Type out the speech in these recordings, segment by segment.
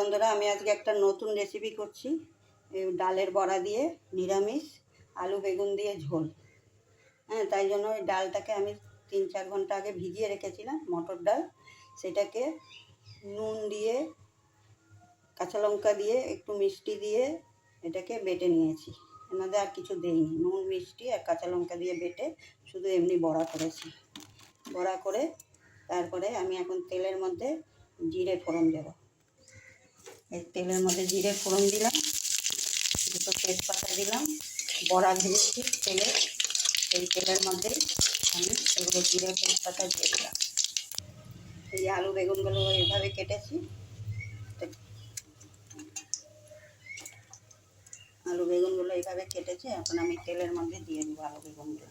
বন্ধুরা, আমি আজকে একটা নতুন রেসিপি করছি। এই ডালের বড়া দিয়ে নিরামিষ আলু বেগুন দিয়ে ঝোল। হ্যাঁ, তাই জন্য ওই ডালটাকে আমি 3-4 ঘন্টা আগে ভিজিয়ে রেখেছিলাম, মটর ডাল। সেটাকে নুন দিয়ে, কাঁচা লঙ্কা দিয়ে, একটু মিষ্টি দিয়ে এটাকে বেটে নিয়েছি। এর মধ্যে আর কিছু দেইনি, নুন মিষ্টি আর কাঁচা লঙ্কা দিয়ে বেটে শুধু এমনি বড়া করেছি। বড়া করে তারপরে আমি এখন তেলের মধ্যে জিরে ফোড়ন দেবো। এই তেলের মধ্যে জিরে ফোড়ন দিলাম, দুটো তেজপাতা দিলাম, বড়া ভেজেছি তেলে, এই তেলের মধ্যে আমি এগুলো জিরে তেজপাতা দিয়ে দিলাম। এই আলু বেগুনগুলো এইভাবে কেটেছি, আলু বেগুনগুলো এইভাবে কেটেছি। এখন আমি তেলের মধ্যে দিয়ে দেবো আলু বেগুনগুলো।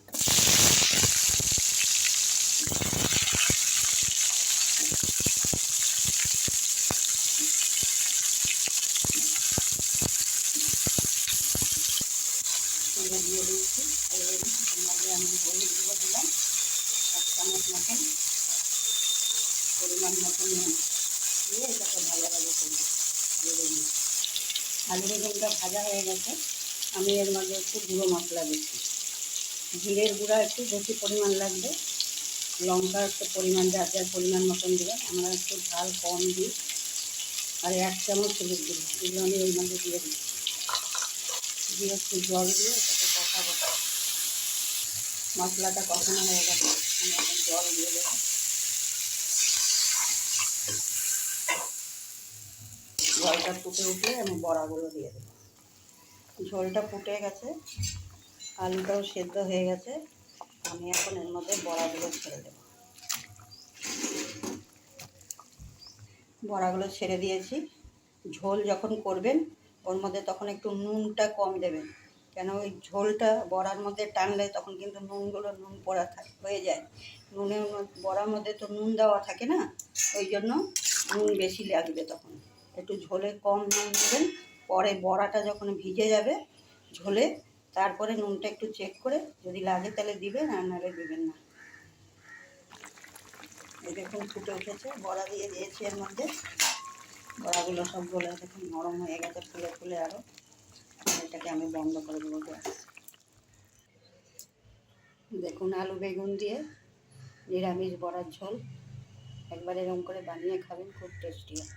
দিয়ে দিয়েছি, আমি হলুদ গুঁড়ো দিলাম 1 চামচ মতন, পরিমাণ মতন দিয়ে এটাকে ভালোভাবে করবো। আলু বেগুনটা ভাজা হয়ে গেছে। আমি এর মধ্যে একটু গুঁড়ো মশলা দিচ্ছি। জিরের গুঁড়া একটু বেশি পরিমাণ লাগবে, লঙ্কা একটু পরিমাণ যার যার পরিমাণ মতন দেবেন। আমরা একটু ঝাল কম দিই। আর 1 চামচ হলুদ গুঁড়ো, এগুলো আমি এর মধ্যে দিয়ে দিচ্ছি। দিয়ে একটু জল দিয়ে এটাকে কষাবো। মশলাটা কষানো হয়ে গেছে, আমি এখন জল দিয়ে দেবো। জলটা ফুটে উঠলে আমি বড়াগুলো দিয়ে দেবো। ঝোলটা ফুটে গেছে, আলুটাও সেদ্ধ হয়ে গেছে। আমি এখন এর মধ্যে বড়াগুলো ছেড়ে দেবো। বড়াগুলো ছেড়ে দিয়েছি। ঝোল যখন করবেন ওর মধ্যে তখন একটু নুনটা কম দেবেন, কেন ওই ঝোলটা বড়ার মধ্যে টানলে তখন কিন্তু নুন পড়া হয়ে যায়। বড়ার মধ্যে তো নুন দেওয়া থাকে না, ওই জন্য নুন বেশি লাগবে। তখন একটু ঝোলে কম নুন দেবেন। পরে বড়াটা যখন ভিজে যাবে ঝোলে, তারপরে নুনটা একটু চেক করে যদি লাগে তাহলে দিবেন, আর নাহলে দিবেন না। এই দেখুন ফুটে উঠেছে, বড়া দিয়ে দিয়েছি এর মধ্যে। বড়াগুলো সবগুলো দেখুন নরম হয়ে গেছে, ফুলে ফুলে আরও। এটাকে আমি বন্ধ করে দেবো গ্যাস। দেখুন আলু বেগুন দিয়ে নিরামিষ বড়ার ঝোল। একবার এরকম করে বানিয়ে খাবেন, খুব টেস্টি হয়।